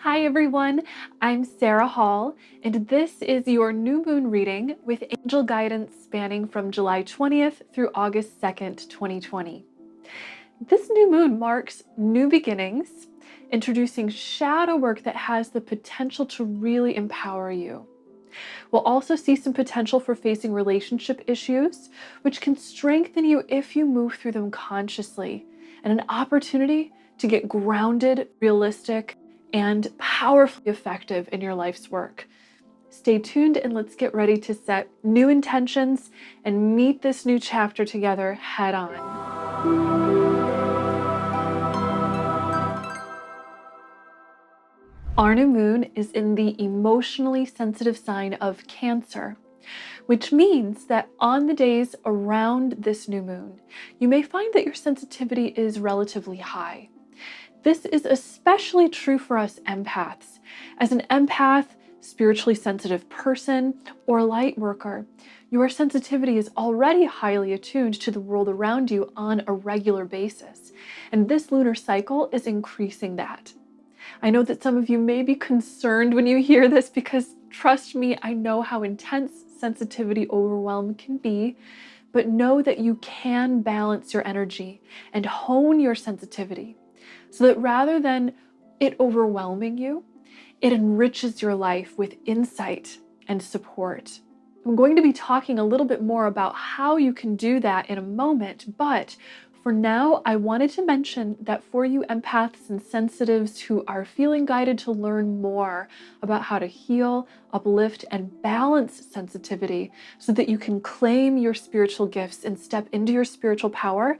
Hi everyone, I'm Sarah Hall, and this is your new moon reading with angel guidance spanning from July 20th through August 2nd, 2020. This new moon marks new beginnings, introducing shadow work that has the potential to really empower you. We'll also see some potential for facing relationship issues, which can strengthen you if you move through them consciously, and an opportunity to get grounded, realistic, and powerfully effective in your life's work. Stay tuned and let's get ready to set new intentions and meet this new chapter together head on. Our new moon is in the emotionally sensitive sign of Cancer, which means that on the days around this new moon, you may find that your sensitivity is relatively high. This is especially true for us empaths. As an empath, spiritually sensitive person, or light worker, your sensitivity is already highly attuned to the world around you on a regular basis, and this lunar cycle is increasing that. I know that some of you may be concerned when you hear this because, trust me, I know how intense sensitivity overwhelm can be, but know that you can balance your energy and hone your sensitivity so that rather than it overwhelming you, it enriches your life with insight and support. I'm going to be talking a little bit more about how you can do that in a moment, but for now, I wanted to mention that for you empaths and sensitives who are feeling guided to learn more about how to heal, uplift, and balance sensitivity so that you can claim your spiritual gifts and step into your spiritual power,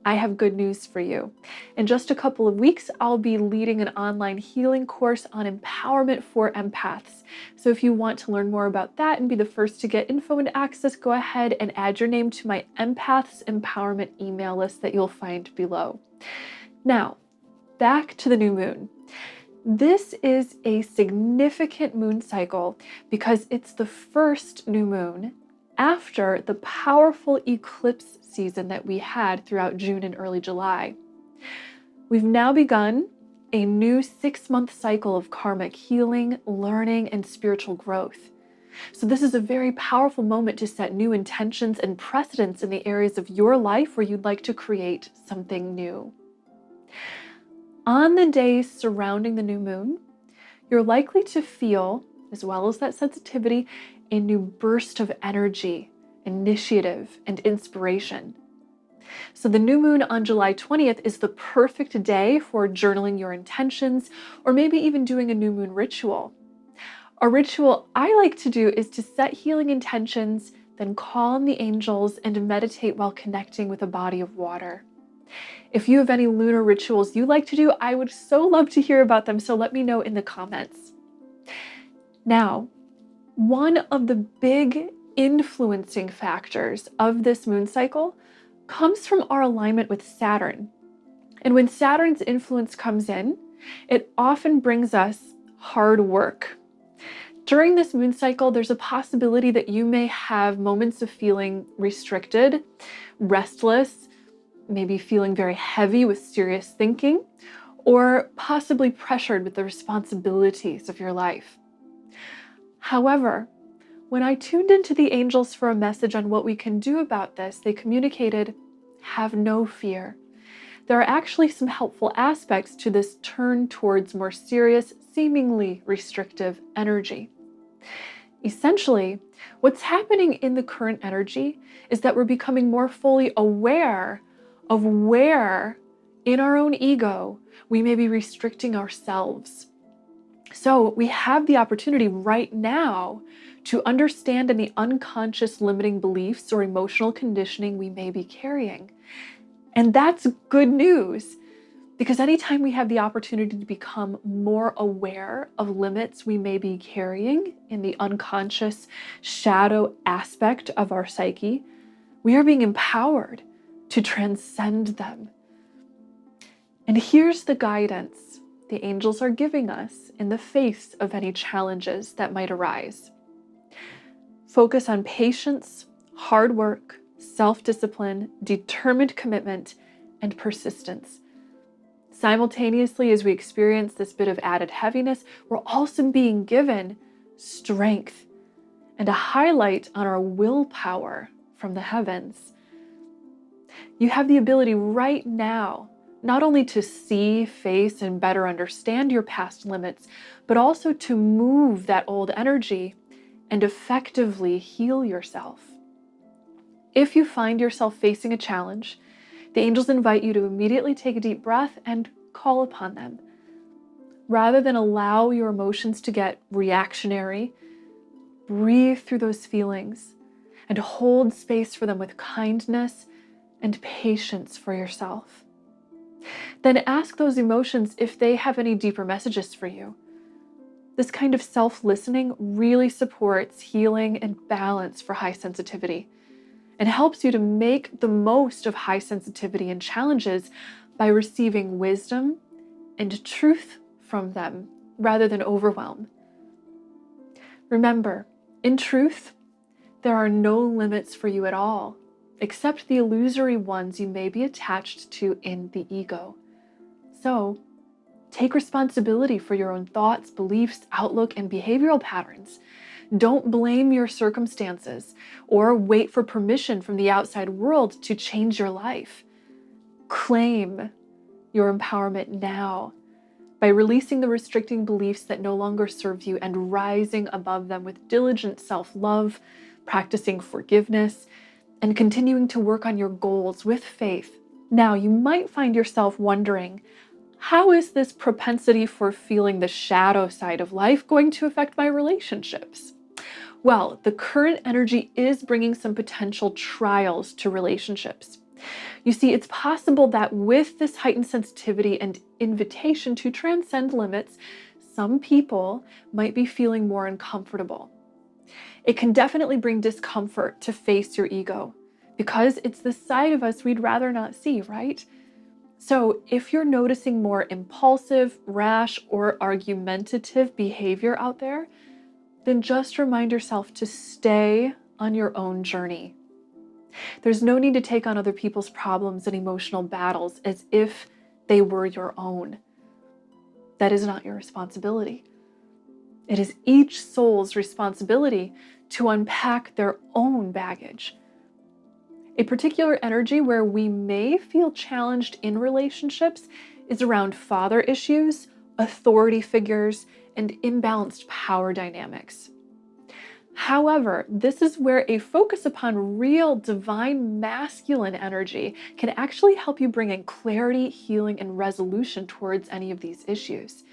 I have good news for you. In just a couple of weeks, I'll be leading an online healing course on empowerment for empaths. So if you want to learn more about that and be the first to get info and access, go ahead and add your name to my Empaths Empowerment email list that you'll find below. Now, back to the new moon. This is a significant moon cycle because it's the first new moon after the powerful eclipse season that we had throughout June and early July. We've now begun a new 6-month cycle of karmic healing, learning, and spiritual growth. So this is a very powerful moment to set new intentions and precedents in the areas of your life where you'd like to create something new. On the days surrounding the new moon, you're likely to feel, as well as that sensitivity, a new burst of energy, initiative, and inspiration. So the new moon on July 20th is the perfect day for journaling your intentions, or maybe even doing a new moon ritual. A ritual I like to do is to set healing intentions, then call on the angels and meditate while connecting with a body of water. If you have any lunar rituals you like to do, I would so love to hear about them, so let me know in the comments. Now, one of the big influencing factors of this moon cycle comes from our alignment with Saturn. And when Saturn's influence comes in, it often brings us hard work. During this moon cycle, there's a possibility that you may have moments of feeling restricted, restless, maybe feeling very heavy with serious thinking, or possibly pressured with the responsibilities of your life. However, when I tuned into the angels for a message on what we can do about this, they communicated, have no fear. There are actually some helpful aspects to this turn towards more serious, seemingly restrictive energy. Essentially, what's happening in the current energy is that we're becoming more fully aware of where in our own ego we may be restricting ourselves. So we have the opportunity right now to understand any unconscious limiting beliefs or emotional conditioning we may be carrying. And that's good news, because anytime we have the opportunity to become more aware of limits we may be carrying in the unconscious shadow aspect of our psyche, we are being empowered to transcend them. And here's the guidance the angels are giving us in the face of any challenges that might arise. Focus on patience, hard work, self-discipline, determined commitment, and persistence. Simultaneously, as we experience this bit of added heaviness, we're also being given strength and a highlight on our willpower from the heavens. You have the ability right now not only to see, face, and better understand your past limits, but also to move that old energy and effectively heal yourself. If you find yourself facing a challenge, the angels invite you to immediately take a deep breath and call upon them. Rather than allow your emotions to get reactionary, breathe through those feelings and hold space for them with kindness and patience for yourself. Then ask those emotions if they have any deeper messages for you. This kind of self-listening really supports healing and balance for high sensitivity and helps you to make the most of high sensitivity and challenges by receiving wisdom and truth from them rather than overwhelm. Remember, in truth, there are no limits for you at all, except the illusory ones you may be attached to in the ego. So, take responsibility for your own thoughts, beliefs, outlook, and behavioral patterns. Don't blame your circumstances or wait for permission from the outside world to change your life. Claim your empowerment now by releasing the restricting beliefs that no longer serve you and rising above them with diligent self-love, practicing forgiveness, and continuing to work on your goals with faith. Now, you might find yourself wondering, how is this propensity for feeling the shadow side of life going to affect my relationships? Well, the current energy is bringing some potential trials to relationships. You see, it's possible that with this heightened sensitivity and invitation to transcend limits, some people might be feeling more uncomfortable. It can definitely bring discomfort to face your ego because it's the side of us we'd rather not see, right? So if you're noticing more impulsive, rash, or argumentative behavior out there, then just remind yourself to stay on your own journey. There's no need to take on other people's problems and emotional battles as if they were your own. That is not your responsibility. It is each soul's responsibility to unpack their own baggage. A particular energy where we may feel challenged in relationships is around father issues, authority figures, and imbalanced power dynamics. However, this is where a focus upon real divine masculine energy can actually help you bring in clarity, healing, and resolution towards any of these issues.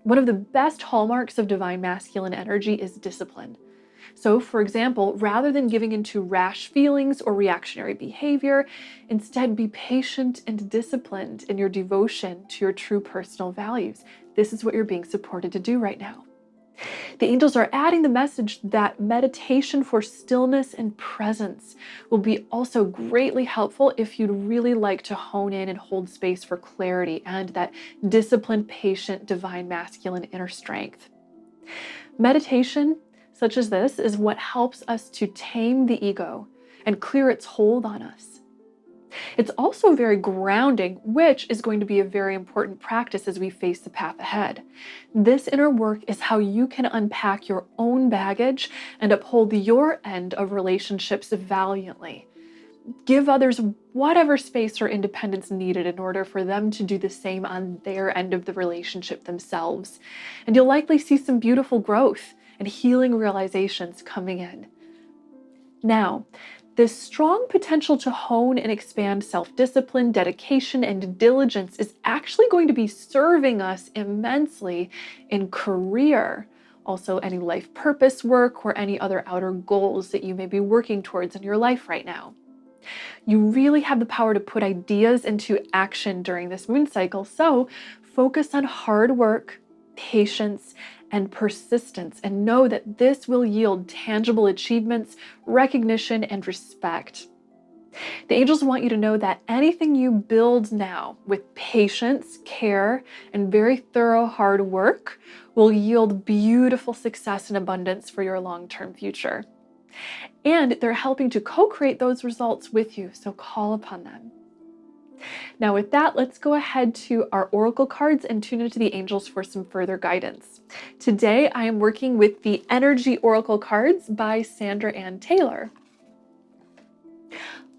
One of the best hallmarks of divine masculine energy is discipline. So, for example, rather than giving into rash feelings or reactionary behavior, instead be patient and disciplined in your devotion to your true personal values. This is what you're being supported to do right now. The angels are adding the message that meditation for stillness and presence will be also greatly helpful if you'd really like to hone in and hold space for clarity and that disciplined, patient, divine masculine inner strength. Meditation such as this is what helps us to tame the ego and clear its hold on us. It's also very grounding, which is going to be a very important practice as we face the path ahead. This inner work is how you can unpack your own baggage and uphold your end of relationships valiantly. Give others whatever space or independence needed in order for them to do the same on their end of the relationship themselves. And you'll likely see some beautiful growth and healing realizations coming in. Now, this strong potential to hone and expand self-discipline, dedication, and diligence is actually going to be serving us immensely in career, also any life purpose work or any other outer goals that you may be working towards in your life right now. You really have the power to put ideas into action during this moon cycle, so focus on hard work, patience, and persistence, and know that this will yield tangible achievements, recognition, and respect. The angels want you to know that anything you build now with patience, care, and very thorough hard work will yield beautiful success and abundance for your long-term future. And they're helping to co-create those results with you, so call upon them. Now with that, let's go ahead to our oracle cards and tune into the angels for some further guidance. Today, I am working with the Energy Oracle cards by Sandra Ann Taylor.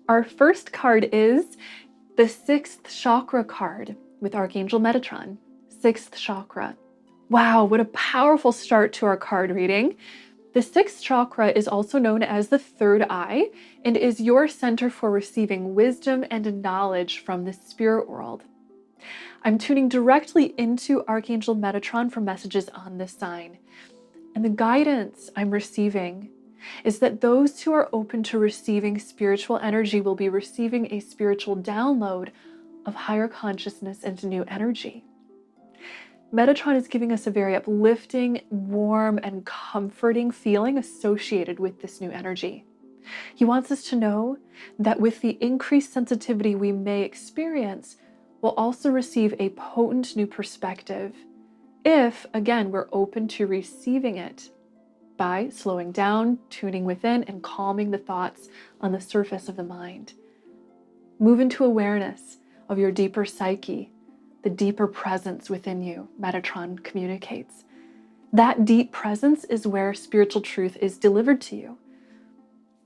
Our first card is the 6th chakra card with Archangel Metatron. 6th chakra. Wow, what a powerful start to our card reading. The 6th chakra is also known as the third eye and is your center for receiving wisdom and knowledge from the spirit world. I'm tuning directly into Archangel Metatron for messages on this sign. And the guidance I'm receiving is that those who are open to receiving spiritual energy will be receiving a spiritual download of higher consciousness and new energy. Metatron is giving us a very uplifting, warm, and comforting feeling associated with this new energy. He wants us to know that with the increased sensitivity we may experience, we'll also receive a potent new perspective if, again, we're open to receiving it by slowing down, tuning within, and calming the thoughts on the surface of the mind. Move into awareness of your deeper psyche, the deeper presence within you, Metatron communicates. That deep presence is where spiritual truth is delivered to you.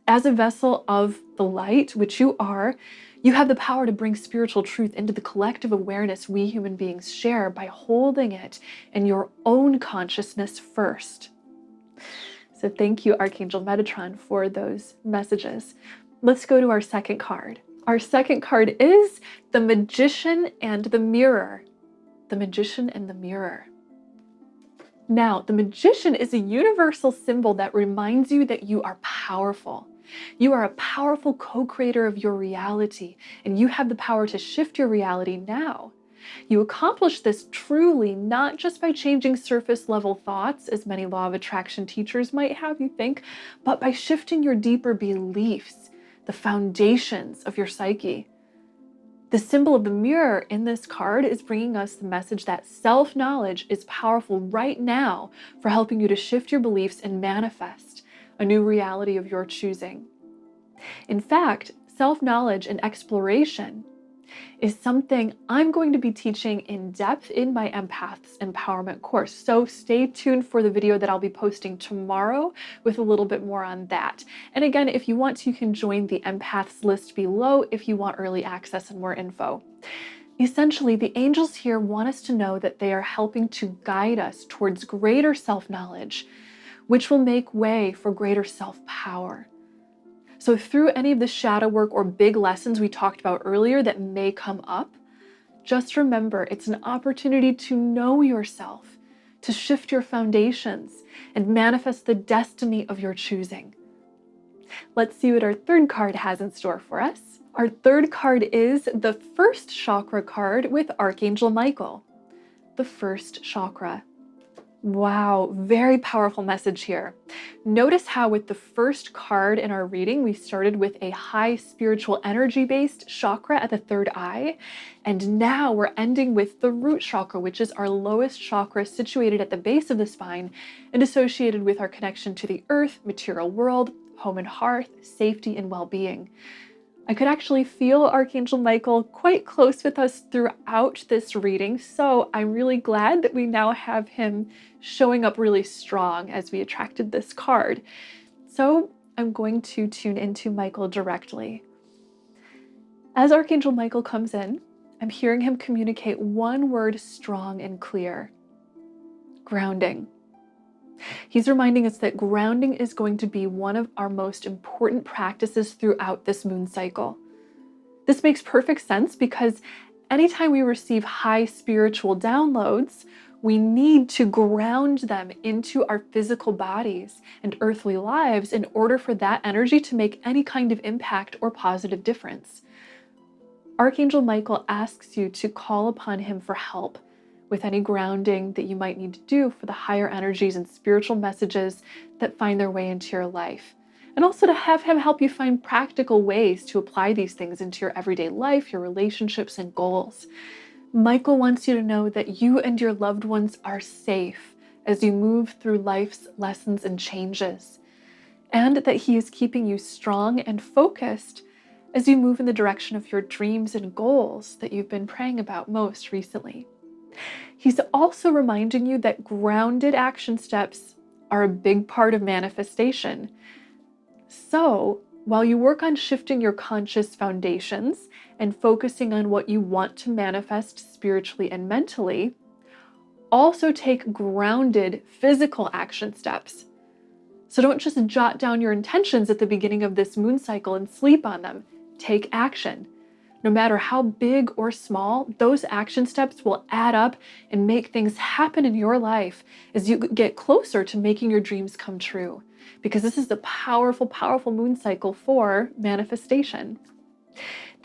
As a vessel of the light, which you are, you have the power to bring spiritual truth into the collective awareness we human beings share by holding it in your own consciousness first. So thank you, Archangel Metatron, for those messages. Let's go to our second card. Our second card is the Magician and the Mirror. The Magician and the Mirror. Now, the Magician is a universal symbol that reminds you that you are powerful. You are a powerful co-creator of your reality, and you have the power to shift your reality now. You accomplish this truly not just by changing surface level thoughts, as many law of attraction teachers might have you think, but by shifting your deeper beliefs, the foundations of your psyche. The symbol of the mirror in this card is bringing us the message that self-knowledge is powerful right now for helping you to shift your beliefs and manifest a new reality of your choosing. In fact, self-knowledge and exploration is something I'm going to be teaching in depth in my Empaths Empowerment course. So stay tuned for the video that I'll be posting tomorrow with a little bit more on that. And again, if you want to, you can join the Empaths list below if you want early access and more info. Essentially, the angels here want us to know that they are helping to guide us towards greater self-knowledge, which will make way for greater self-power. So through any of the shadow work or big lessons we talked about earlier that may come up, just remember it's an opportunity to know yourself, to shift your foundations, and manifest the destiny of your choosing. Let's see what our third card has in store for us. Our third card is the first chakra card with Archangel Michael. The first chakra. Wow, very powerful message here. Notice how with the first card in our reading, we started with a high spiritual energy-based chakra at the third eye, and now we're ending with the root chakra, which is our lowest chakra situated at the base of the spine and associated with our connection to the earth, material world, home and hearth, safety, and well-being. I could actually feel Archangel Michael quite close with us throughout this reading, so I'm really glad that we now have him showing up really strong as we attracted this card. So I'm going to tune into Michael directly. As Archangel Michael comes in, I'm hearing him communicate one word strong and clear: grounding. He's reminding us that grounding is going to be one of our most important practices throughout this moon cycle. This makes perfect sense because anytime we receive high spiritual downloads, we need to ground them into our physical bodies and earthly lives in order for that energy to make any kind of impact or positive difference. Archangel Michael asks you to call upon him for help with any grounding that you might need to do for the higher energies and spiritual messages that find their way into your life. And also to have him help you find practical ways to apply these things into your everyday life, your relationships, and goals. Michael wants you to know that you and your loved ones are safe as you move through life's lessons and changes, and that he is keeping you strong and focused as you move in the direction of your dreams and goals that you've been praying about most recently. He's also reminding you that grounded action steps are a big part of manifestation. So, while you work on shifting your conscious foundations and focusing on what you want to manifest spiritually and mentally, also take grounded physical action steps. So don't just jot down your intentions at the beginning of this moon cycle and sleep on them. Take action. No matter how big or small, those action steps will add up and make things happen in your life as you get closer to making your dreams come true. Because this is a powerful, powerful moon cycle for manifestation.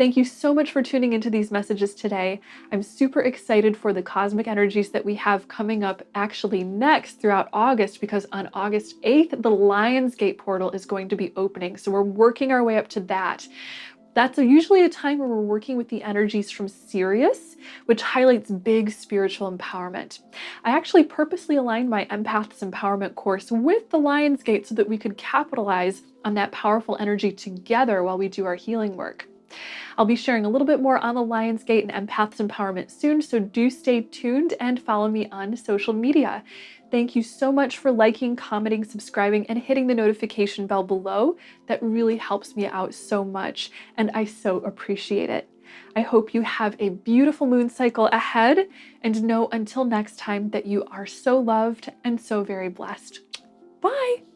Thank you so much for tuning into these messages today. I'm super excited for the cosmic energies that we have coming up actually next throughout August, because on August 8th, the Lionsgate portal is going to be opening. So we're working our way up to that. That's usually a time where we're working with the energies from Sirius, which highlights big spiritual empowerment. I actually purposely aligned my Empaths Empowerment course with the Lionsgate so that we could capitalize on that powerful energy together while we do our healing work. I'll be sharing a little bit more on the Lionsgate and Empaths Empowerment soon, so do stay tuned and follow me on social media. Thank you so much for liking, commenting, subscribing, and hitting the notification bell below. That really helps me out so much, and I so appreciate it. I hope you have a beautiful moon cycle ahead, and know until next time that you are so loved and so very blessed. Bye!